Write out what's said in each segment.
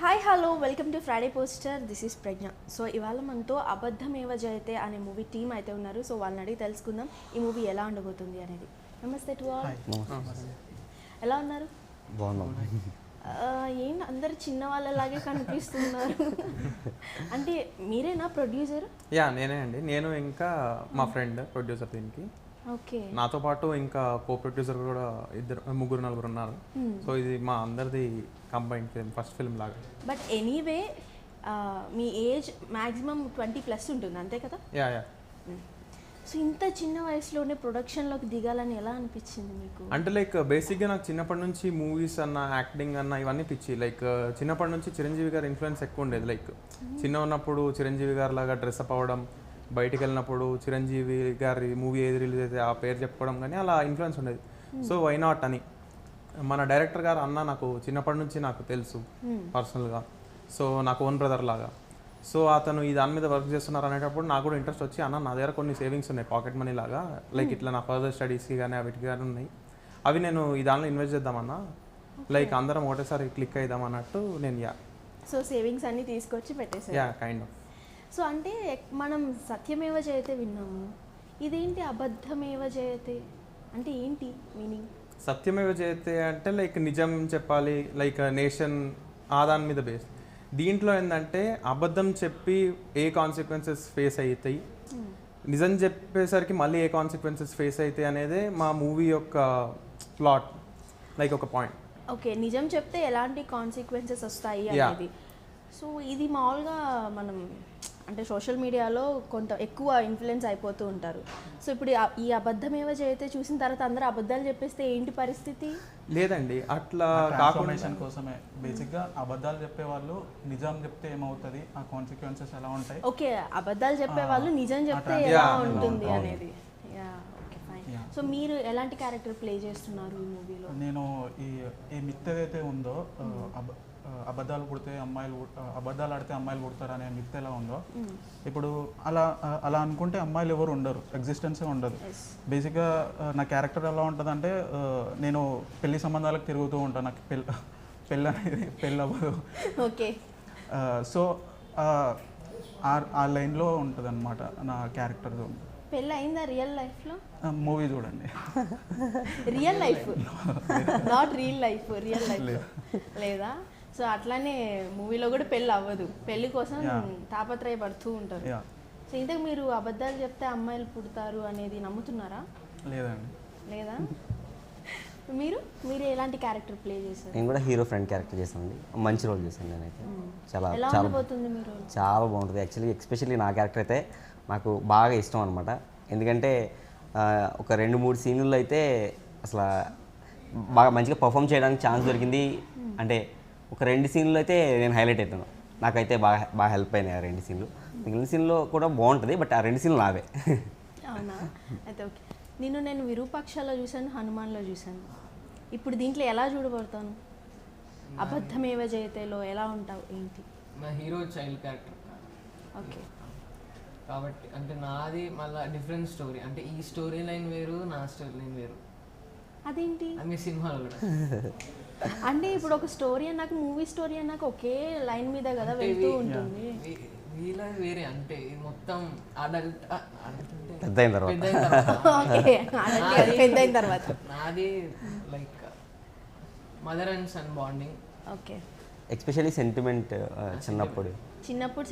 Hi hello welcome to Friday poster. This is Pragya. So ఇవాళ మనతో అబద్ధమేవ జయతే అనే మూవీ టీమ్ అయితే ఉన్నారు. సో వాళ్ళని అడిగి తెలుసుకుందాం ఈ మూవీ ఎలా ఉండబోతుంది అనేది. నమస్తే టు ఆల్. ఎలా ఉన్నారు? బాగున్నాం. ఏంటి అందరు చిన్న వాళ్ళలాగే కనిపిస్తున్నారు. అంటే మీరేనా ప్రొడ్యూసర్? యా నేనే అండి. నేను ఇంకా మా ఫ్రెండ్ ప్రొడ్యూసర్ దీనికి. ఓకే. నాతో పాటు ఇంకా కో ప్రొడ్యూసర్ కూడా ముగ్గురు నలుగురు ఉన్నారు. సో ఇది మా అందరిది కంబైన్డ్ ఫిల్మ్, ఫస్ట్ ఫిల్మ్ లాగా. But anyway me age maximum 20+ ఉంటుంది అంతే కదా? Yeah yeah. సో ఇంత చిన్న వయసులోనే ప్రొడక్షన్లోకి దిగాలని ఎలా అనిపించింది మీకు? అంటే లైక్ బేసిక్గా నాకు చిన్నప్పటి నుంచి మూవీస్ అన్న, యాక్టింగ్ అన్న ఇవన్నీ పిచ్చి. లైక్ చిన్నప్పటి నుంచి చిరంజీవి గారి ఇన్ఫ్లుయెన్స్ ఎక్కువ ఉండేది. లైక్ చిన్న ఉన్నప్పుడు చిరంజీవి గారి లాగా డ్రెస్అప్ అవ్వడం, బయటికి వెళ్ళినప్పుడు చిరంజీవి గారి మూవీ ఏది రిలీజ్ అయితే ఆ పేరు చెప్పుకోవడం, కానీ అలా ఇన్ఫ్లుయెన్స్ ఉండేది. సో వై నాట్ అని మన డైరెక్టర్ గారు అన్న నాకు చిన్నప్పటి నుంచి నాకు తెలుసు పర్సనల్గా. సో నాకు ఓన్ బ్రదర్ లాగా. సో అతను ఈ దాని మీద వర్క్ చేస్తున్నారు అనేటప్పుడు నాకు కూడా ఇంట్రెస్ట్ వచ్చి, అన్న నా దగ్గర కొన్ని సేవింగ్స్ ఉన్నాయి పాకెట్ మనీ లాగా, లైక్ ఇట్లా నా ఫర్దర్ స్టడీస్కి కానీ అవిటికి కానీ ఉన్నాయి, అవి నేను ఈ దానిలో ఇన్వెస్ట్ చేద్దామన్నా, లైక్ అందరం ఒకటేసారి క్లిక్ అయిద్దాం అన్నట్టు నేను సో సేవింగ్స్ అన్ని తీసుకొచ్చి పెట్టేసారు. Yeah kind of. సో అంటే మనం సత్యమేవ జయతే విన్నాము, ఇదేంటి అబద్ధమేవ జయతే అంటే ఏంటి మీనింగ్? సత్యమేవ జయతే అంటే లైక్ నిజం చెప్పాలి, లైక్ నేషన్ ఆ దాని మీద బేస్. దీంట్లో ఏంటంటే అబద్ధం చెప్పి ఏ కాన్సిక్వెన్సెస్ ఫేస్ అవుతాయి, నిజం చెప్పేసరికి మళ్ళీ ఏ కాన్సిక్వెన్సెస్ ఫేస్ అవుతాయి అనేదే మా మూవీ యొక్క ప్లాట్, లైక్ ఒక పాయింట్. ఓకే, నిజం చెప్తే ఎలాంటి కాన్సిక్వెన్సెస్ వస్తాయి అనేది. సో ఇది మామూలుగా మనం అంటే సోషల్ మీడియాలో కొంత ఎక్కువ ఇన్ఫ్లుయెన్స్ అయిపోతూ ఉంటారు. సో ఇప్పుడు ఈ అబద్ధమేవ జయతే చూసిన తర్వాత అందరూ అబద్ధాలు చెప్పేస్తే ఏంటి పరిస్థితి? లేదండి, అట్లా ట్రాన్స్ఫర్మేషన్ కోసమే బేసిక్గా అబద్ధాలు చెప్పేవాళ్ళు నిజం చెప్తే ఏమవుతుంది, ఆ కాన్సిక్వెన్సెస్ ఎలా ఉంటాయి. ఓకే, అబద్ధాలు చెప్పేవాళ్ళు నిజం చెప్తే ఎలా ఉంటుంది అనేది. Yeah okay fine. సో మీరు ఎలాంటి క్యారెక్టర్ ప్లే చేస్తున్నారు ఈ మూవీలో? నేను ఈ మిత్ ఏదైతే ఉందో, అబద్ధాలు ఆడితే అమ్మాయిలు పుడతారు అనే మిత్ ఎలా ఉందో, ఇప్పుడు అలా అనుకుంటే అమ్మాయిలు ఎవరు ఉండరు, ఎగ్జిస్టెన్సే ఉండదు. బేసిక్గా నా క్యారెక్టర్ ఎలా ఉంటుంది అంటే, నేను పెళ్లి సంబంధాలకు తిరుగుతూ ఉంటాను, నాకు పెళ్ళి అవ్వదు. ఓకే. సో ఆ లైన్లో ఉంటుంది అనమాట నా క్యారెక్టర్. పెళ్ళి అయిందా రియల్ లైఫ్లో? మూవీ చూడండి. Real life not real life, real life లేదా? సో అట్లానే మూవీలో కూడా పెళ్ళి అవ్వదు, పెళ్లి కోసం తాపత్రయపడుతూ ఉంటారు. సో ఇంతకు మీరు అబద్ధాలు చెప్తే అమ్మాయిలు పుడతారు అనేది నమ్ముతున్నారా? లేదండి. లేదా? మీరు ఎలాంటి క్యారెక్టర్ ప్లే చేశారు? నేను కూడా హీరో ఫ్రెండ్ క్యారెక్టర్ చేశానండి, మంచి రోల్ చేశాను నేనైతే. చాలా ఎలా చాలా ఉండబోతుంది మీరు? చాలా బాగుంటుంది యాక్చువల్లీ. ఎస్పెషల్లీ నా క్యారెక్టర్ అయితే నాకు బాగా ఇష్టం అనమాట. ఎందుకంటే ఒక 2-3 సీన్లలో అయితే అసలు బాగా మంచిగా పర్ఫామ్ చేయడానికి ఛాన్స్ దొరికింది. అంటే ఒక 2 సీన్లు అయితే నేను హైలైట్ అవుతాను, నాకైతే బాగా హెల్ప్ అయినాయి ఆ 2 సీన్లు. మిగిలిన సీన్లో కూడా బాగుంటుంది, బట్ ఆ 2 సీన్లు నావే. అవునా? అయితే ఓకే. నేను విరూపాక్షలో చూశాను, హనుమాన్లో చూశాను. ఇప్పుడు దీంట్లో ఎలా చూడబడతాను? అబద్ధమేవ జయతేలో ఎలా ఉంటావు ఏంటి? నా హీరో చైల్డ్ క్యారెక్టర్. ఓకే. కాబట్టి అంటే నాది మళ్ళీ డిఫరెంట్ స్టోరీ, అంటే ఈ స్టోరీ లైన్ వేరు, నా స్టోరీ లైన్ వేరు. అదేంటి? మీ సినిమాలో కూడా అంటే ఇప్పుడు ఒక స్టోరీ అన్నాక మూవీ స్టోరీ అన్నాక ఒకే లైన్ మీద కదా వెళ్తూ ఉంటుంది. వీళ్ళ వేరే, అంటే మొత్తం అడల్ట్ పెద్ద అయిన తర్వాత నాది like mother and son bonding. Okay. Especially sentiment చిన్నప్పుడు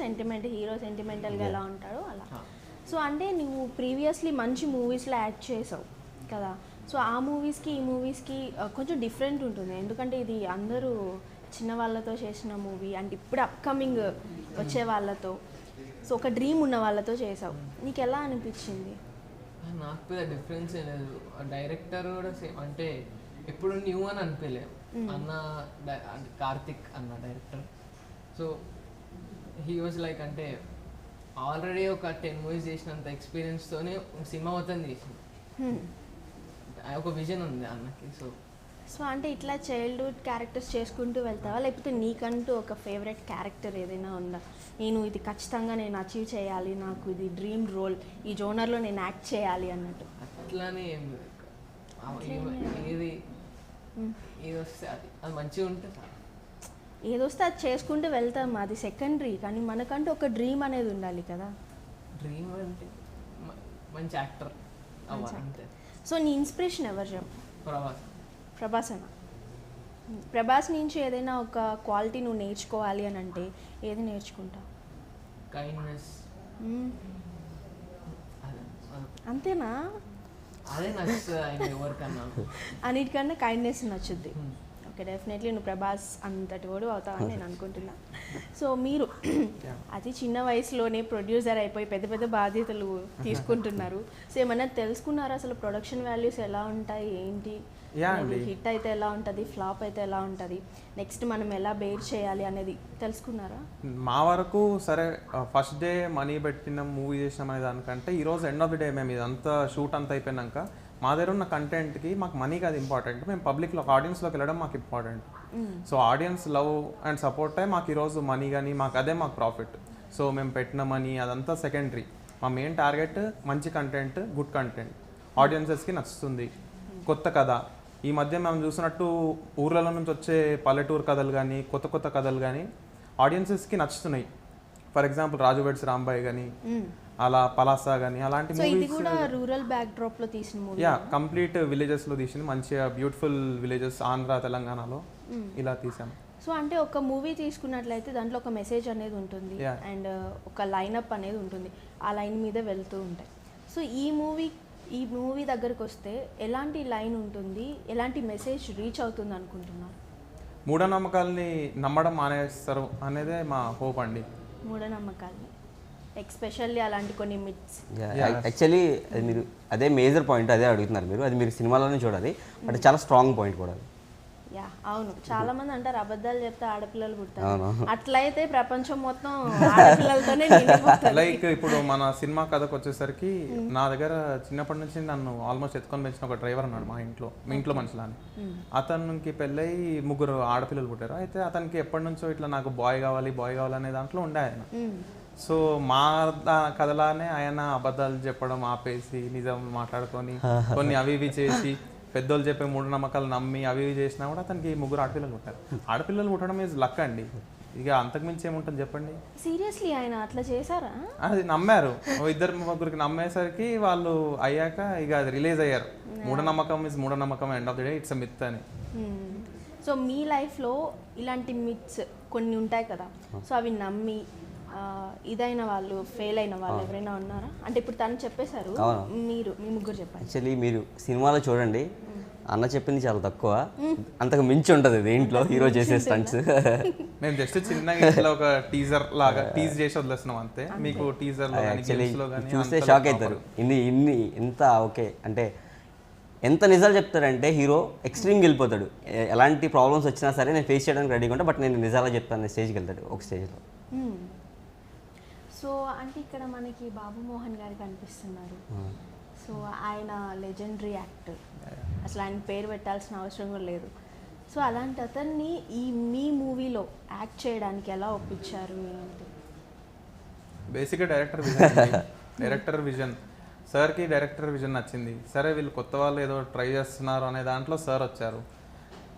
సెంటిమెంట్, హీరో సెంటిమెంటల్గా ఎలా ఉంటాడో అలా. సో అంటే నువ్వు ప్రీవియస్లీ మంచి మూవీస్లో యాక్ట్ చేసావు కదా, సో ఆ మూవీస్కి ఈ మూవీస్కి కొంచెం డిఫరెంట్ ఉంటుంది. ఎందుకంటే ఇది అందరూ చిన్న వాళ్ళతో చేసిన మూవీ, అంటే ఇప్పుడు అప్కమింగ్ వచ్చే వాళ్ళతో, సో ఒక డ్రీమ్ ఉన్న వాళ్ళతో చేసావు. నీకు ఎలా అనిపించింది? నాకు పెద్ద డిఫరెన్స్ ఏం లేదు. డైరెక్టర్ కూడా సేమ్, అంటే ఎప్పుడు న్యూ అని అనిపించలేదు. అన్న కార్తిక్ అన్న director, so he was like, అంటే ఆల్రెడీ ఒక 10 మూవీస్ చేసినంత ఎక్స్పీరియన్స్తోనే సినిమా మొత్తం చేసింది. ఒక విజన్ ఉంది అన్నకి. సో అంటే ఇట్లా చైల్డ్హుడ్ క్యారెక్టర్స్ చేసుకుంటూ వెళ్తావా, లేకపోతే నీకంటూ ఒక ఫేవరెట్ క్యారెక్టర్ ఏదైనా ఉందా? నేను ఇది ఖచ్చితంగా నేను అచీవ్ చేయాలి, నాకు ఇది డ్రీమ్ రోల్, ఈ జోనర్లో నేను యాక్ట్ చేయాలి అన్నట్టు? అట్లానే ఏం లేదు. ఏది వస్తే అది మంచిగా ఉంటే ఏదొస్తే అది చేసుకుంటూ వెళ్తాం, అది సెకండరీ. కానీ మనకంటూ ఒక డ్రీమ్ అనేది ఉండాలి కదా. డ్రీమ్ అంటే మంచి యాక్టర్ అవ్వాలి అంతే. సో నీ ఇన్స్పిరేషన్ ఎవరు చెప్పు? ప్రభాస్. ప్రభాస్ అన్న. ప్రభాస్ నుంచి ఏదైనా ఒక క్వాలిటీ నువ్వు నేర్చుకోవాలి అని అంటే ఏది నేర్చుకుంటావు? కైండ్నెస్. అంతేనా? అదే నచ్చుతుంది ఆయన ఎవరికన్నా. అన్నిటికన్నా కైండ్నెస్ నచ్చుద్ది. ఓకే, డెఫినెట్లీ నువ్వు ప్రభాస్ అంతటి వాడు అవుతావని నేను అనుకుంటున్నా. సో మీరు అతి చిన్న వయసులోనే ప్రొడ్యూసర్ అయిపోయి పెద్ద పెద్ద బాధ్యతలు తీసుకుంటున్నారు. సో ఏమన్నా తెలుసుకున్నారా అసలు ప్రొడక్షన్ వాల్యూస్ ఎలా ఉంటాయి, ఏంటి, హిట్ అయితే ఎలా ఉంటుంది, ఫ్లాప్ అయితే ఎలా ఉంటుంది, నెక్స్ట్ మనం ఎలా బేర్ చేయాలి అనేది తెలుసుకున్నారా? మా వరకు సరే ఫస్ట్ డే మనీ పెట్టినాం, మూవీ చేసినాం అనే దానికంటే ఈరోజు ఎండ్ ఆఫ్ ది డే మేము ఇదంతా షూట్ అంతా అయిపోయినాక మా దగ్గర ఉన్న కంటెంట్కి మాకు మనీ కాదు ఇంపార్టెంట్, మేము పబ్లిక్లో ఆడియన్స్లోకి వెళ్ళడం మాకు important. So audience love and support అయ్యి మాకు ఈరోజు మనీ కానీ మాకు అదే మాకు ప్రాఫిట్. సో మేము పెట్టిన మనీ అదంతా సెకండరీ. మా మెయిన్ టార్గెట్ మంచి కంటెంట్, గుడ్ కంటెంట్, ఆడియన్సెస్కి నచ్చుతుంది. కొత్త కథ, ఈ మధ్య మనం చూసినట్టు ఊర్లలో నుంచి వచ్చే పల్లెటూరు కథలు కానీ కొత్త కొత్త కథలు కానీ ఆడియన్సెస్కి నచ్చుతున్నాయి. For example Raju weds Rambai కానీ, అలా పలాసా కానీ అలాంటి మూవీస్ కూడా రూరల్ బ్యాక్ డ్రాప్ లో తీసిన మూవీ. యా, కంప్లీట్ విలేజెస్ లో తీసింది, మంచిగా బ్యూటిఫుల్ విలేజెస్ ఆంధ్ర తెలంగాణలో ఇలా తీసాము. సో అంటే ఒక మూవీ తీసుకున్నట్లయితే దాంట్లో ఒక మెసేజ్ అనేది ఉంటుంది అండ్ ఒక లైనప్ అనేది ఉంటుంది, ఆ లైన్ మీద వెళ్తూ ఉంటాయి. సో ఈ మూవీ దగ్గరకు వస్తే ఎలాంటి లైన్ ఉంటుంది, ఎలాంటి మెసేజ్ రీచ్ అవుతుంది అనుకుంటున్నారు? మూఢనమ్మకాలని నమ్మడం మానేస్తారు అనేదే మా హోప్ అండి. మూఢనమ్మకాలని ఎక్స్పెషల్లీ అలాంటి కొన్ని మిత్స్. యాక్చువల్లీ అది మీరు అదే మేజర్ పాయింట్ అదే అడుగుతున్నారు మీరు, అది మీరు సినిమాలోనే చూడాలి, బట్ చాలా స్ట్రాంగ్ పాయింట్ కూడా. యా అవును, చాలా మంది అంటారు అబద్ధాలు చెప్తే ఆడపిల్లలు పుడతారు, అట్లయితే ప్రపంచం మొత్తం ఆడపిల్లలతోనే నిండిపోతుంది. లైక్ ఇప్పుడు మన సినిమా కథకు వచ్చేసరికి నా దగ్గర చిన్నప్పటి నుంచి నన్ను ఆల్మోస్ట్ ఎత్తుకొని పెంచిన ఒక డ్రైవర్ ఉన్నాడు మా ఇంట్లో మనుషులని. అతనికి పెళ్ళై 3 ఆడపిల్లలు పుట్టారు. అయితే అతనికి ఎప్పటి నుంచో ఇట్లా నాకు బాయ్ కావాలి అనే దాంట్లో ఉండే ఆయన. సో మా కథలానే ఆయన అబద్ధాలు చెప్పడం ఆపేసి నిజం మాట్లాడుకొని కొన్ని అవి ఇవి చేసి పెద్దోళ్ళు చెప్పే మూఢనమ్మకాలు నమ్మి అవి ఇవి చేసినా కూడా అతనికి 3 ఆడపిల్లలు పుట్టారు. ఆడపిల్లలు పుట్టడం ఈజ్ లక్ అండి, ఇక అంతకుమించి ఏముంటుంది చెప్పండి. సీరియస్లీ ఆయన అట్లా చేశారా? అది నమ్మారు, 2-3 నమ్మేసరికి వాళ్ళు అయ్యాక ఇక అది రిలీజ్ అయ్యారు. మూఢనమ్మకం ఇస్ మూఢనమ్మకం, end of the day it's a myth అని. సో మీ లైఫ్లో ఇలాంటి మిత్స్ కొన్ని ఉంటాయి కదా, సో అవి నమ్మి ఇదైన వాళ్ళు, ఫెయిల్ అయిన వాళ్ళు ఎవరైనా ఉన్నారా? అంటే ఇప్పుడు తను చెప్పేశారు, మీ ముగ్గురు చెప్పారు. యాక్చువల్లీ మీరు సినిమాలో చూడండి, అన్న చెప్పింది చాలా తక్కువ, అంతకు మించి ఉంటుంది దేంట్లో హీరో చేసే స్టంట్స్. మేము జస్ట్ చిన్నగా ఇట్లా ఒక టీజర్ లాగా టీజ్ చేసి వదిలేస్తున్నాం అంతే. మీకు టీజర్ చూస్తే షాక్ అవుతారు, ఇంత ఓకే అంటే ఎంత నిజాలు చెప్తారంటే హీరో ఎక్స్ట్రీమ్కి వెళ్ళిపోతాడు. ఎలాంటి ప్రాబ్లమ్స్ వచ్చినా సరే నేను ఫేస్ చేయడానికి రెడీగా ఉంటా, బట్ నేను నిజాలు చెప్తాను స్టేజ్కి వెళ్తాడు ఒక స్టేజ్లో. సో అంటే ఇక్కడ మనకి బాబు మోహన్ గారు కనిపిస్తున్నారు. సో ఆయన లెజెండరీ యాక్టర్, అసలు ఆయన పేరు పెట్టాల్సిన అవసరం కూడా లేదు. సో అలాంటి అతన్ని మీ మూవీలో యాక్ట్ చేయడానికి ఎలా ఒప్పించారు? ఏంటి బేసిక్గా డైరెక్టర్ విజన్ సార్కి డైరెక్టర్ విజన్ నచ్చింది. సరే వీళ్ళు కొత్త వాళ్ళు ఏదో ట్రై చేస్తున్నారు అనే దాంట్లో సార్ వచ్చారు.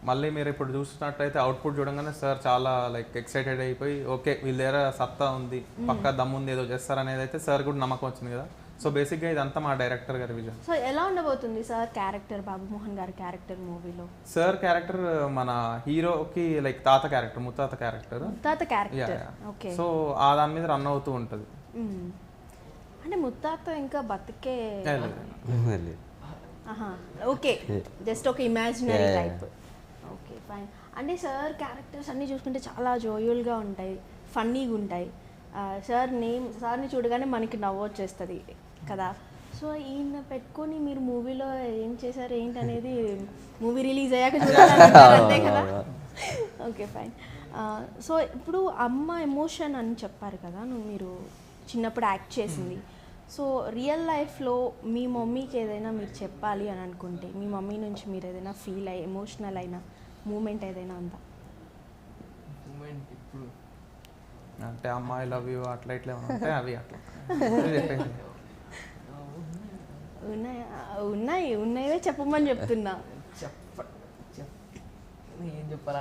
మళ్ళీ మీరు ఇప్పుడు చూసినట్టయితే అవుట్పుట్ చూడంగానే సార్ చాలా లైక్ ఎక్సైటెడ్ అయిపోయి ఓకే వీళ్ళ దగ్గర సత్తా ఉంది, పక్కా దమ్ముంది, ఏదో చేస్తారనేది అయితే సార్ కూడా నమ్మకం వచ్చింది కదా. సో బేసిక్గా ఇదంతా మా డైరెక్టర్ గారి విజన్. సో ఎలా ఉండబోతుంది సార్ క్యారెక్టర్, బాబు మోహన్ గారి క్యారెక్టర్ మూవీలో? సార్ క్యారెక్టర్ మన హీరోకి లైక్ తాత క్యారెక్టర్, ముత్తాత క్యారెక్టర్. ఓకే. సో ఆ దాని మీద రన్ అవుతూ ఉంటుంది. అంటే ముత్తాత ఇంకా బతికే? ఓకే, జస్ట్ ఒక ఇమాజినరీ టైప్. Okay fine. అంటే సార్ క్యారెక్టర్స్ అన్నీ చూసుకుంటే చాలా జోయల్గా ఉంటాయి, ఫన్నీగా ఉంటాయి. సార్ని చూడగానే మనకి నవ్వు వచ్చేస్తుంది కదా. సో ఈయన పెట్టుకొని మీరు మూవీలో ఏం చేశారు ఏంటి అనేది మూవీ రిలీజ్ అయ్యాక చూడాలంటారు అంతే కదా. Okay fine. సో ఇప్పుడు అమ్మ ఎమోషన్ అని చెప్పారు కదా, మీరు చిన్నప్పుడు యాక్ట్ చేసింది. సో రియల్ లైఫ్లో మీ మమ్మీకి ఏదైనా మీరు చెప్పాలి అని అనుకుంటే మీ మమ్మీ నుంచి మీరు ఏదైనా ఫీల్ అయ్యి ఎమోషనల్ అయిన మూమెంట్ ఏదైనా ఉందా? అంటే అమ్మ ఐ లవ్ యూ అట్లా ఇట్లా ఉంటాయి అవి అట్లా ఉన్నాయే చెప్పమని చెప్తున్నా. ఏం చెప్పాలి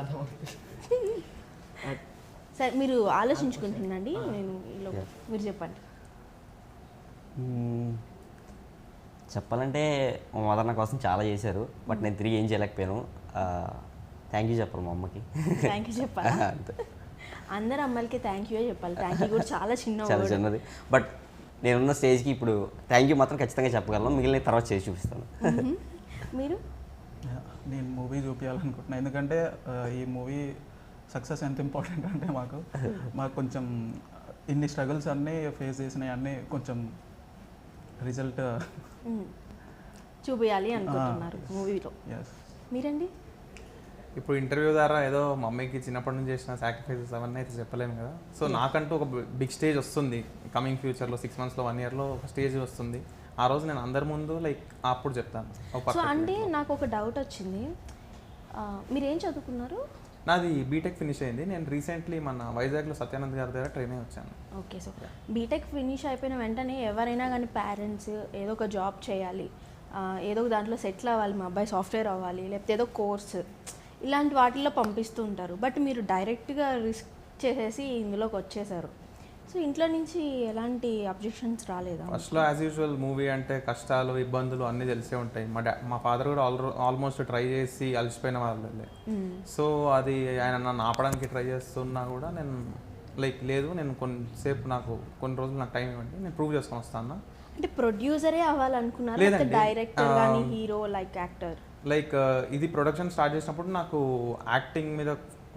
సరే మీరు ఆలోచించుకుంటుండండి, నేను ఈలో మీరు చెప్పండి. చెప్పాలంటే మా మదర్ నా కోసం చాలా చేశారు, బట్ నేను తిరిగి ఏం చేయలేకపోయాను. థ్యాంక్ యూ చెప్పాలి మా అమ్మకి. థ్యాంక్ యూ చెప్పాలి. అంతే, అందరు అమ్మాయిలకి థ్యాంక్ యూ చెప్పాలి. థ్యాంక్ యూ కూడా చాలా చిన్న చాలా చిన్నది, బట్ నేనున్న స్టేజ్కి ఇప్పుడు థ్యాంక్ యూ మాత్రం ఖచ్చితంగా చెప్పగలను, మిగిలిన తర్వాత చేసి చూపిస్తాను. మీరు? నేను మూవీ చూపించాలనుకుంటున్నాను, ఎందుకంటే ఈ మూవీ సక్సెస్ ఎంత ఇంపార్టెంట్ అంటే మాకు కొంచెం ఇన్ని స్ట్రగుల్స్ అన్నీ ఫేస్ చేసినవి అన్నీ కొంచెం రిజల్ట్ చూపించాలి అనుకుంటున్నారు మూవీలో. ఎస్. మీరండి? ఇప్పుడు ఇంటర్వ్యూ ద్వారా ఏదో మమ్మీకి చిన్నప్పటి నుంచి చేసిన సాక్రిఫైసెస్ అవన్నీ అయితే చెప్పలేము కదా. సో నాకంటూ ఒక బిగ్ స్టేజ్ వస్తుంది కమింగ్ ఫ్యూచర్లో, 6 monthsలో 1 yearలో ఒక స్టేజ్ వస్తుంది. ఆ రోజు నేను అందరి ముందు లైక్ అప్పుడు చెప్తాను. సో అంటే నాకు ఒక డౌట్ వచ్చింది, మీరేం చదువుకున్నారు? నాది బీటెక్ ఫినిష్ అయింది. నేను రీసెంట్లీ మన వైజాగ్లో సత్యానంద్ గారి దగ్గర ట్రైన్ అయ్యి వచ్చాను. ఓకే, సో బీటెక్ ఫినిష్ అయిపోయిన వెంటనే ఎవరైనా కానీ పేరెంట్స్ ఏదో ఒక జాబ్ చేయాలి, ఏదో ఒక దాంట్లో సెటిల్ అవ్వాలి, మా అబ్బాయి సాఫ్ట్వేర్ అవ్వాలి, లేకపోతే ఏదో కోర్స్ ఇలాంటి వాటిల్లో పంపిస్తూ ఉంటారు. బట్ మీరు డైరెక్ట్గా రిస్క్ చేసేసి ఇందులోకి వచ్చేసారు. సో ఇంట్లో నుంచి ఎలాంటి అబ్జెక్షన్స్ రాలేదా? ఫస్ట్లో యాజ్ యూజువల్ మూవీ అంటే కష్టాలు ఇబ్బందులు అన్నీ తెలిసే ఉంటాయి. మా ఫాదర్ కూడా ఆల్మోస్ట్ ట్రై చేసి అలసిపోయిన వాళ్ళే. సో అది ఆయన నన్ను ఆపడానికి ట్రై చేస్తున్నా కూడా నేను లైక్ లేదు, నేను కొన్ని రోజులు నాకు టైం ఇవ్వండి, నేను ప్రూవ్ చేసుకొని వస్తాను. అంటే ప్రొడ్యూసరే అవ్వాలనుకున్నారు, లేదండి, డైరెక్టర్ కానీ హీరో లైక్ యాక్టర్? లైక్ ఇది ప్రొడక్షన్ స్టార్ట్ చేసినప్పుడు నాకు యాక్టింగ్ మీద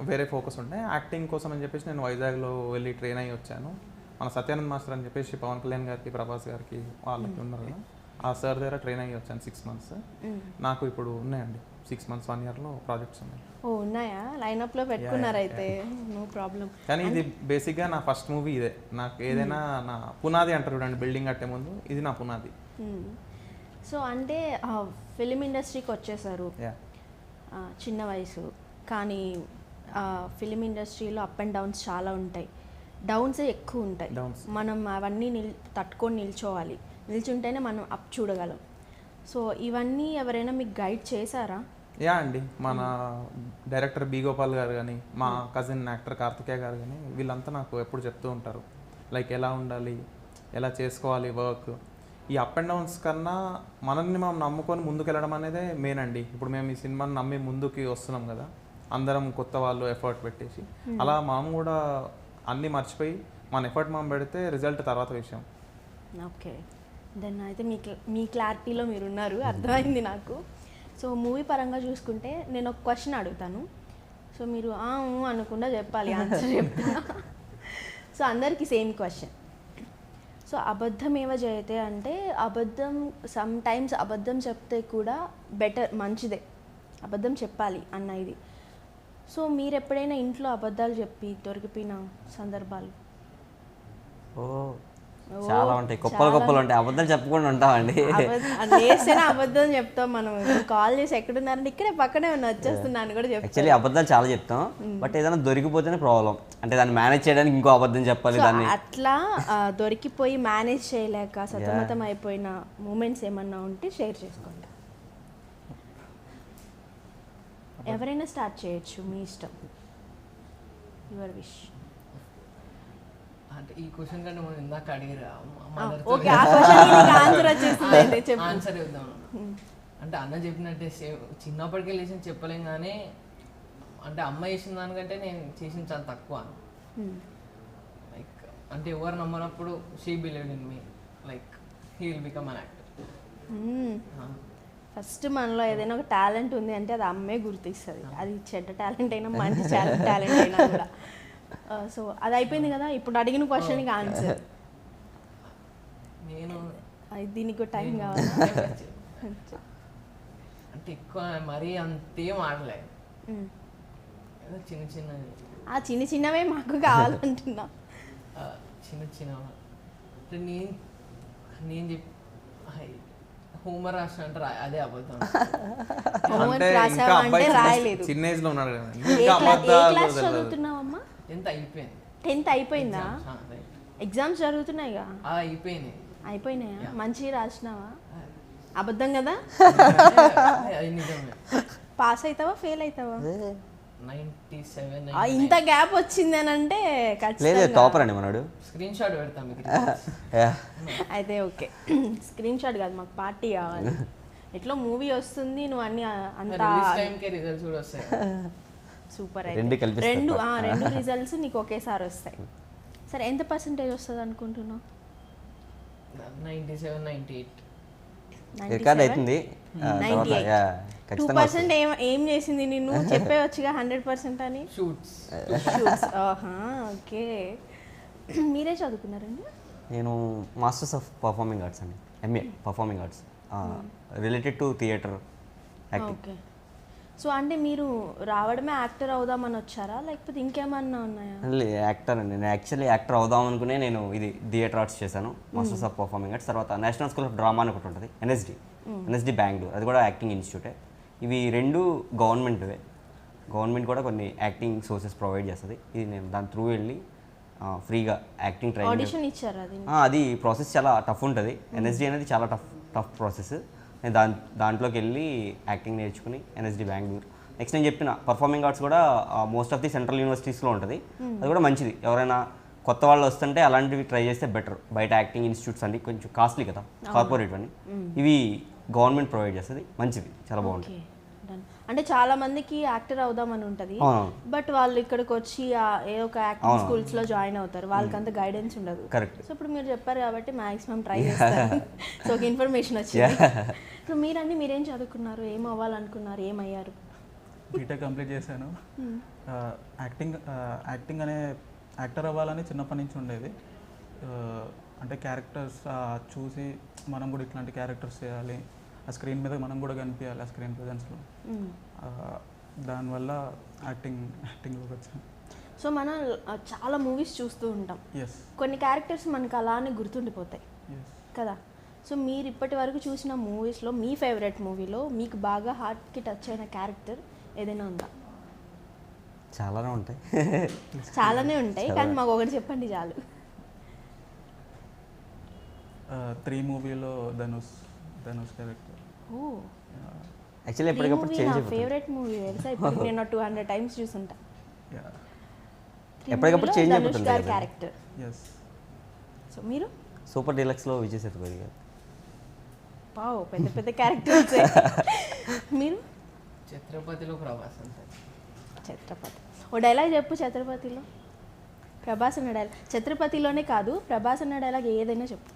వేరే ఫోకస్ ఉండే. యాక్టింగ్ కోసం అని చెప్పేసి నేను వైజాగ్లో వెళ్ళి ట్రైన్ అయ్యి వచ్చాను. మన సత్యానంద్ మాస్టర్ అని చెప్పేసి పవన్ కళ్యాణ్ గారికి, ప్రభాస్ గారికి వాళ్ళకి ఉన్నారు కదా, ఆ సార్ దగ్గర ట్రైన్ అయ్యి వచ్చాను 6 months. నాకు ఇప్పుడు ఉన్నాయండి 6 months 1 yearలో ప్రాజెక్ట్స్ ఉన్నాయి. ఓ ఉన్నాయా? లైనప్లో పెట్టుకున్నారు అయితే, నో ప్రాబ్లం. కానీ ఇది బేసిక్గా నా ఫస్ట్ మూవీ ఇదే. నాకు ఏదైనా నా పునాది అంటారు చూడండి, బిల్డింగ్ కట్టే ముందు ఇది నా పునాది. సో అంటే ఫిలిం ఇండస్ట్రీకి వచ్చేసారు చిన్న వయసు, కానీ ఫిలిం ఇండస్ట్రీలో అప్ అండ్ డౌన్స్ చాలా ఉంటాయి, డౌన్సే ఎక్కువ ఉంటాయి. మనం అవన్నీ తట్టుకొని నిల్చుంటేనే మనం అప్ చూడగలం. సో ఇవన్నీ ఎవరైనా మీకు గైడ్ చేశారా? యా అండి, మన డైరెక్టర్ బి గోపాల్ గారు కానీ, మా కజిన్ యాక్టర్ కార్తికేయ గారు కానీ, వీళ్ళంతా నాకు ఎప్పుడు చెప్తూ ఉంటారు లైక్ ఎలా ఉండాలి, ఎలా చేసుకోవాలి వర్క్. ఈ అప్ అండ్ డౌన్స్ కన్నా మనల్ని మనం నమ్ముకొని ముందుకు వెళ్ళడం అనేది మెయిన్ అండి. ఇప్పుడు మేము ఈ సినిమాని నమ్మి ముందుకి వస్తున్నాం కదా, అందరం కొత్త వాళ్ళు ఎఫర్ట్ పెట్టేసి, అలా మనం కూడా అన్నీ మర్చిపోయి మన ఎఫర్ట్ మనం పెడితే రిజల్ట్ తర్వాత విషయం. ఓకే, దెన్ అయితే మీ క్లారిటీలో మీరున్నారు, అర్థమైంది నాకు. సో మూవీ పరంగా చూసుకుంటే నేను ఒక క్వశ్చన్ అడుగుతాను, సో మీరు అనకుండా చెప్పాలి, ఆన్సర్ చెప్తా. సో అందరికీ సేమ్ క్వశ్చన్. సో అబద్ధమేవ జయతే అంటే అబద్ధం, సమ్ టైమ్స్ అబద్ధం చెప్తే కూడా బెటర్, మంచిదే, అబద్ధం చెప్పాలి అన్న ఇది. సో మీరు ఎప్పుడైనా ఇంట్లో అబద్ధాలు చెప్పి దొరికిపోయిన సందర్భాలు? చాలా ఉంటాయి, గొప్పలు ఉంటాయి. అబద్ధాలు చెప్పకుండా ఉంటామండి, లేస్తేనే అబద్ధం చెప్తాం. మనం కాల్ చేసి ఎక్కడున్నారంటే ఇక్కడే పక్కనే వచ్చేస్తున్నాను కూడా చెప్తాం. యాక్చువల్లీ అబద్ధాలు చాలా చెప్తాం, బట్ ఏదైనా దొరికిపోతేనే ప్రాబ్లం. అంటే దాన్ని మేనేజ్ చేయడానికి ఇంకో అబద్ధం చెప్పాలి. దాన్ని అట్లా దొరికిపోయి మేనేజ్ చేయలేక సతమతం అయిపోయిన మూమెంట్స్ ఏమన్నా ఉంటే షేర్ చేసుకోండి. ఎవరైనా స్టార్ట్ చేయొచ్చు, మీ ఇష్టం, యువర్ విష్. అంటే ఈ క్వశ్చన్ కంటే మనం ఇందాక అడిగిరా ఆన్సర్ ఇద్దాం. అంటే అన్న చెప్పినట్టే సేమ్, చిన్నప్పటికే లేచి చెప్పలేం, కానీ అంటే అమ్మ చేసిన దానికంటే నేను చేసిన చాలా తక్కువ. లైక్ అంటే ఎవరు నమ్మనప్పుడు she believed in me, like he will become an actor. First మనలో ఏదైనా ఒక టాలెంట్ ఉంది అంటే అది అమ్మే గుర్తిస్తుంది, అది చెడ్డ టాలెంట్ అయినా మంచి టాలెంట్ అయినా కూడా. సో అది అయిపోయింది కదా, ఇప్పుడు అడిగిన క్వశ్చన్కి ఆన్సర్. నేను దీనికి టైం కావాలి అంటే ఎక్కువ మరీ అంతేం ఆడలే, చిన్న చిన్నవి. ఆ చిన్న చిన్నవే మాకు కావాలంటున్నా. చిన్న చిన్న అంటే నేను చెప్పి హోంవర్క్ రాసిన అంటే అదే అబద్ధం. రాయలేదు, చిన్న ఏజ్ లో ఉన్నాడు. చదువుతున్నావమ్మా? 10th అయిపోయిందా? ఎగ్జామ్స్ జరుగుతున్నాయిగా? అయిపోయినాయా? మంచిగా రాసినావా? అబద్ధం కదా? పాస్ అవుతావా ఫెయిల్ అవుతావా? 97 ఇంత గ్యాప్ వచ్చింది అని అంటే లేదు ఖచ్చితంగా టాపర్ అండి మనడు. స్క్రీన్ షాట్ పెడతాం మీకు. అయితే ఓకే, స్క్రీన్ షాట్ కాదు, మాకు పార్టీ కావాలి. ఎట్లా మూవీ వస్తుంది, నువ్వు అన్ని అంతా రిలీజ్ టైంకే రిజల్ట్స్ కూడా వస్తాయి. సూపర్. రెండు అయితే కలిపి రెండు రిజల్ట్స్ నీకు ఒకేసారి వస్తాయి. సరే, ఎంత పర్సెంటేజ్ వస్తుంది అనుకుంటున్నావు? 97, 98. రికార్డ్ అవుతుంది. 2% ఏం చేసింది నిన్ను చెప్పేవచ్చుగా 100% అని. షూట్స్. ఓకే. మీరే చదువుకున్నారండి? నేను మాస్టర్స్ ఆఫ్ పర్ఫార్మింగ్ ఆర్ట్స్ అండి, MA performing arts related to theatre acting. Okay. So అంటే మీరు రావడమే యాక్టర్ అవుదామని వచ్చారా, లేకపోతే ఇంకేమన్నా ఉన్నాయా? యాక్టర్ అండి. నేను యాక్చువల్లీ యాక్టర్ అవుదాం అనుకునే నేను ఇది థియేటర్ ఆర్ట్స్ చేశాను, మాస్టర్స్ ఆఫ్ పర్ఫార్మింగ్ ఆర్ట్స్. తర్వాత నేషనల్ స్కూల్ ఆఫ్ డ్రామా అని ఒకటి ఉంటుంది, ఎన్ఎస్డి బెంగళూరు, అది కూడా యాక్టింగ్ ఇన్స్టిట్యూటే. ఇవి రెండు గవర్నమెంట్వే. గవర్నమెంట్ కూడా కొన్ని యాక్టింగ్ సోర్సెస్ ప్రొవైడ్ చేస్తుంది. ఇది నేను దాని త్రూ వెళ్ళి ఫ్రీగా యాక్టింగ్ ట్రైనింగ్. ఆడిషన్ ఇచ్చారా? అది ప్రాసెస్ చాలా టఫ్ ఉంటుంది. ఎన్ఎస్డి అనేది చాలా టఫ్ ప్రాసెస్. నేను దాంట్లోకి వెళ్ళి యాక్టింగ్ నేర్చుకుని ఎన్ఎస్డి బెంగళూరు. నెక్స్ట్ నేను చెప్పిన పర్ఫార్మింగ్ ఆర్ట్స్ కూడా మోస్ట్ ఆఫ్ ది సెంట్రల్ యూనివర్సిటీస్లో ఉంటుంది. అది కూడా మంచిది. ఎవరైనా కొత్త వాళ్ళు వస్తుంటే అలాంటివి ట్రై చేస్తే బెటర్. బయట యాక్టింగ్ ఇన్స్టిట్యూట్స్ అన్ని కొంచెం కాస్ట్లీ కదా, కార్పొరేట్ అని. ఇవి గవర్నమెంట్ ప్రొవైడ్ చేస్తుంది, మంచిది, చాలా బాగుంటుంది. అంటే చాలా మందికి యాక్టర్ అవుదామని ఉంటుంది, బట్ వాళ్ళు ఇక్కడికి వచ్చి ఏదో ఒక యాక్టింగ్ స్కూల్స్ లో జాయిన్ అవుతారు, వాళ్ళకి అంత గైడెన్స్ ఉండదు. కరెక్ట్. సో ఇప్పుడు మీరు చెప్పారు కాబట్టి మాక్సిమం ట్రై చేస్తారు. సో ఒక ఇన్ఫర్మేషన్ వచ్చింది. సో మీరేం చదువుకున్నారు, ఏం అవ్వాలనుకున్నారు, ఏమయ్యారు? బీటెక్ కంప్లీట్ చేశాను. యాక్టింగ్ అనే యాక్టర్ అవ్వాలని చిన్నప్పటి నుంచి ఉండేది. అంటే క్యారెక్టర్స్ చూసి మనం కూడా ఇట్లాంటి క్యారెక్టర్స్ చేయాలి, ఆ స్క్రీన్ మీద మనం కూడా కనిపించాలి, ఆ స్క్రీన్ ప్రజెన్స్లో. దానివల్ల యాక్టింగ్లోకి వచ్చాను. సో మనం చాలా మూవీస్ చూస్తూ ఉంటాం, ఎస్ కొన్ని క్యారెక్టర్స్ మనకు అలానే గుర్తుండిపోతాయి కదా. సో మీరు ఇప్పటి వరకు చూసిన మూవీస్లో మీ ఫేవరెట్ మూవీలో మీకు బాగా హార్ట్కి టచ్ అయిన క్యారెక్టర్ ఏదైనా ఉందా? చాలానే ఉంటాయి. చాలానే ఉంటాయి, కానీ మాకు ఒకటి చెప్పండి చాలు. 3 మూవీలో ధనుష్ క్యారెక్టర్. ఓ, యాక్చువల్లీ ఎప్పటికప్పుడు చేంజ్ అయిపోతుంది. ఫేవరెట్ మూవీ తెలుసా, ఇప్పుడు నేను 200 టైమ్స్ చూసుంటా. ఎప్పటికప్పుడు చేంజ్ అయిపోతుంది క్యారెక్టర్. ఎస్. సో మీరు సూపర్ డీలక్స్లో విజయ్ సేతుపతి గారు. పావ్, పెద్ద పెద్ద క్యారెక్టర్స్. మీరు? ఛత్రపతిలో ప్రభాస్ అంతే. ఛత్రపతి. ఓ డైలాగ్ చెప్పు ఛత్రపతిలో. ప్రభాస్ అన్న డైలాగ్ ఛత్రపతిలోనే కాదు, ప్రభాస్ అన్న డైలాగ్ ఏదైనా చెప్పు.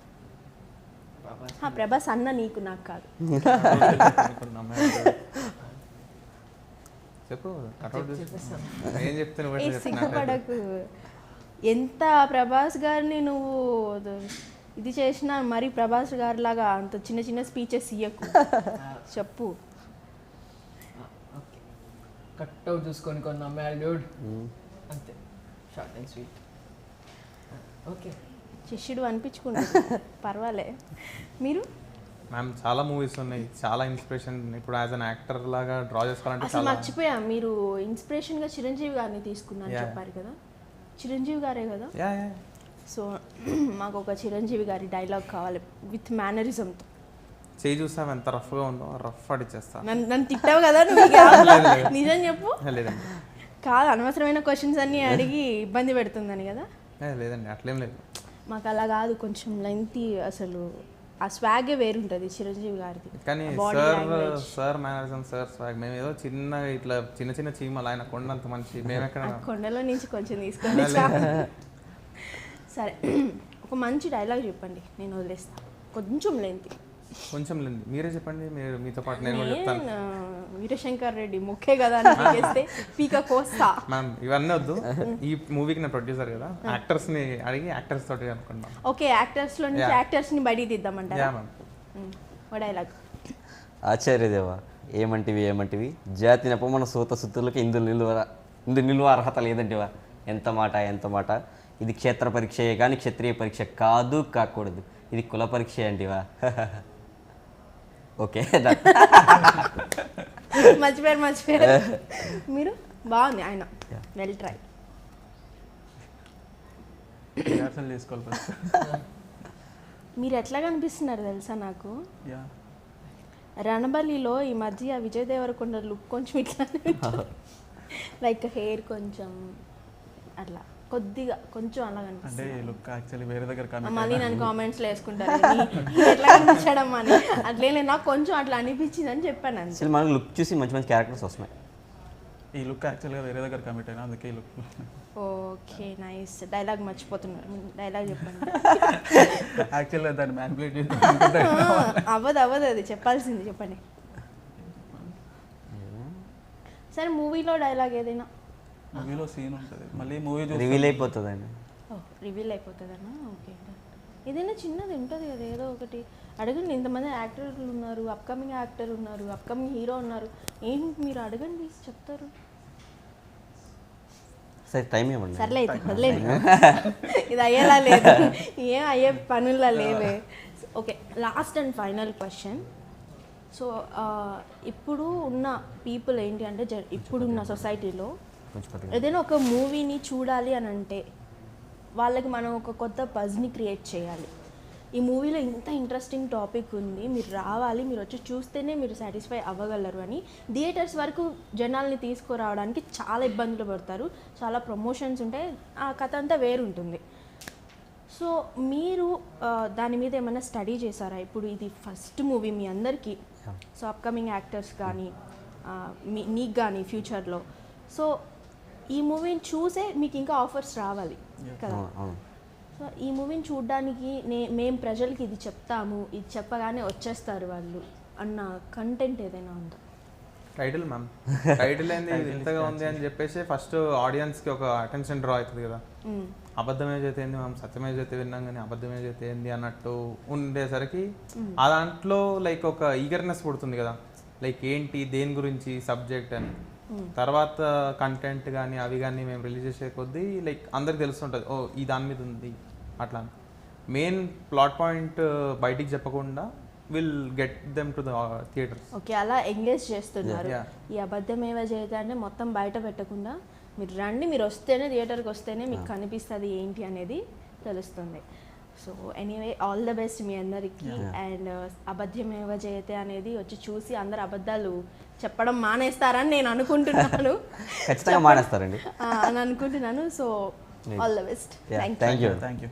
ప్రభాస్ అన్న నీకు, నాకు కాదు. చెప్పు. ఏం చెప్తాను, సిగ్గుపడకు. ఎంత ప్రభాస్ గారిని నువ్వు ఇది చేసినా మరి ప్రభాస్ గారి లాగా అంత చిన్న చిన్న స్పీచెస్ ఇయ్యకు. చెప్పు. కట్ అవుట్ చూసుకొని కొన్ని అమ్మాయిలు డ్యూడ్ అంతే, షార్ట్ అండ్ స్వీట్. ఓకే, శిష్యుడు అనిపించుకుంటా, పర్వాలే. మీరు? మ్యామ్ చాలా మూవీస్ ఉన్నాయి, చాలా ఇన్స్పిరేషన్. ఇప్పుడు యాజ్ అన్ యాక్టర్ లాగా డ్రా చేసుకోవాలంటే అసలు మర్చిపోయా, మీరు ఇన్స్పిరేషన్గా చిరంజీవి గారిని తీసుకున్నాను చెప్పారు కదా, చిరంజీవి గారే కదా. సో మాకు ఒక చిరంజీవి గారి డైలాగ్ కావాలి విత్ మేనరిజంతో. చేయి చూస్తాం ఎంత రఫ్గా ఉందో, రఫ్ అడిచేస్తా. నన్ను తిట్టావు కదా నువ్వు, నిజం చెప్పు. లేదండి, కాదు, అనవసరమైన క్వశ్చన్స్ అన్నీ అడిగి ఇబ్బంది పెడుతుందని కదా. లేదండి, అట్లేం లేదు. మాకు అలా కాదు, కొంచెం లెంతీ, అసలు ఆ స్వాగే వేరుంటుంది చిరంజీవి గారిది. కానీ సార్ మేనరిజం, సార్ స్వాగ్, మేము ఏదో చిన్న ఇట్లా చిన్న చీమలు, ఆయన కొండంత మంచి, మేము ఎక్కడ కొండలో నుంచి కొంచెం తీసుకొని. సరే, ఒక మంచి డైలాగ్ చెప్పండి, నేను వదిలేస్తా. కొంచెం లెంతీ. కొంచెం లేదు, మీరే చెప్పండి. మీరు మీతో పాటు నేను కూడా చెప్తాను. వీరశంకర్ రెడ్డి ముఖ్య కదా అని పీక కోస్తా. మ్యామ్ ఇవన్నీ వద్దు, ఈ మూవీకి నా ప్రొడ్యూసర్ కదా, యాక్టర్స్ ని అడిగి యాక్టర్స్ తోటి అనుకున్నాం. ఓకే, యాక్టర్స్ లో నుంచి యాక్టర్స్ ని బయటికి తీద్దామంటారా? ఓ డైలాగ్. ఆచార్యదేవా ఏమంటివి జాతి నెపమన సూత సుత్తులకి ఇందు నిలువ అర్హత లేదంటివా. ఎంత మాట. ఇది క్షేత్ర పరీక్షయే కానీ క్షత్రియ పరీక్ష కాకూడదు. ఇది కుల పరీక్ష అంటివా. ఓకే, మర్చిపోయారు. మీరు బాగుంది, ఆయన వెల్ ట్రై. రిహార్సల్ చేసుకోవాలి. మీరు ఎట్లా కనిపిస్తున్నారు తెలుసా నాకు, రణబలిలో ఈ మధ్య విజయ్ దేవరకొండ లుక్ కొంచెం ఇట్లా లైక్ హెయిర్ కొంచెం అట్లా కొద్దిగా కొంచెం అలా అంటే కనిపిస్తుంది. ఈ లుక్ యాక్చువల్లీ వేరే దగ్గర మళ్ళీ నన్ను కామెంట్స్లో వేసుకుంటారు ఎట్లా కనిపించడం అని. అట్లే నాకు కొంచెం అట్లా అనిపించింది అని చెప్పాను అంతే. అసలు మనకు లుక్ చూసి మంచి మంచి క్యారెక్టర్స్ వస్తున్నాయి. ఈ లుక్ యాక్చువల్గా వేరే దగ్గర కమిట్ అయినా అందుకే ఈ లుక్. Okay nice. డైలాగ్ మర్చిపోతున్నారు, డైలాగ్ చెప్పండి. యాక్చువల్గా దాన్ని మ్యానిపులేట్ చేసి అవ్వదు అది చెప్పాల్సింది, చెప్పండి. సరే మూవీలో డైలాగ్ ఏదైనా మూవీలో సీన్ ఉంటుంది, మళ్ళీ మూవీ రివీల్ అయిపోతుందండి. రివీల్ అయిపోతుందన్నా. ఓకే ఏదైనా చిన్నది ఉంటుంది కదా, ఏదో ఒకటి అడగండి. ఇంతమంది యాక్టర్లు ఉన్నారు, అప్కమింగ్ యాక్టర్ ఉన్నారు, అప్కమింగ్ హీరో ఉన్నారు, ఏంటి మీరు అడగండి చెప్తారు. సరే టైం ఇవ్వండి. సర్లే అయితే వదిలేదు, ఇది అయ్యేలా లేదు, ఏం అయ్యే పనుల్లో లేవే. Okay last and final question. So ఇప్పుడు ఉన్న పీపుల్ ఏంటి అంటే ఇప్పుడున్న సొసైటీలో ఏదైనా ఒక మూవీని చూడాలి అని అంటే వాళ్ళకి మనం ఒక కొత్త బజ్ని క్రియేట్ చేయాలి. ఈ మూవీలో ఇంత ఇంట్రెస్టింగ్ టాపిక్ ఉంది, మీరు రావాలి, మీరు వచ్చి చూస్తేనే మీరు సాటిస్ఫై అవ్వగలరు అని థియేటర్స్ వరకు జనాల్ని తీసుకురావడానికి చాలా ఇబ్బందులు పడతారు, చాలా ప్రమోషన్స్ ఉంటాయి, ఆ కథ అంతా వేరుంటుంది. సో మీరు దాని మీద ఏమైనా స్టడీ చేశారా? ఇప్పుడు ఇది ఫస్ట్ మూవీ మీ అందరికీ, సో అప్కమింగ్ యాక్టర్స్ కానీ నీకు కానీ ఫ్యూచర్లో, సో ఈ మూవీని చూసే మీకు ఇంకా ఆఫర్స్ రావాలి కదా. సో ఈ మూవీని చూడడానికి మేము ప్రజలకి ఇది చెప్తాము, ఇది చెప్పగానే వచ్చేస్తారు వాళ్ళు అన్న కంటెంట్ ఏదైనా ఉందా? టైటిల్ మ్యామ్, టైటిల్ ఏంది ఇంతగా ఉంది అని చెప్పేసి ఫస్ట్ ఆడియన్స్కి ఒక అటెన్షన్ డ్రా అవుతుంది కదా. అబద్ధమే చేతే ఏంది మ్యామ్, సత్యమే చేతే విన్నాం కానీ అబద్ధమే చేతే ఏంది అన్నట్టు ఉండేసరికి ఆ దాంట్లో లైక్ ఒక ఈగర్నెస్ పుడుతుంది కదా, లైక్ ఏంటి దేని గురించి సబ్జెక్ట్ అని. తర్వాత కంటెంట్ కానీ అవి కానీ మేము రిలీజ్ చేసే కొద్దీ లైక్ అందరికి తెలుస్తుంటుంది, ఓ ఈ దాని మీద ఉంది అట్లా. మెయిన్ ప్లాట్ పాయింట్ బయటికి చెప్పకుండా will get them to the theatres. Okay అలా ఎంగేజ్ చేస్తున్నారు. ఈ అబద్ధమేవ జయతే అంటే మొత్తం బయట పెట్టకుండా మీరు రండి, మీరు వస్తేనే థియేటర్కి వస్తేనే మీకు కనిపిస్తుంది ఏంటి అనేది తెలుస్తుంది. So anyway all the best మీ అందరికీ. అండ్ అబద్ధమేవ జయతే అనేది వచ్చి చూసి అందరు అబద్ధాలు చెప్పడం మానేస్తారని నేను అనుకుంటున్నాను. ఖచ్చితంగా మానేస్తారండి అని అనుకుంటున్నాను. So all the best. Thank you. Thank you.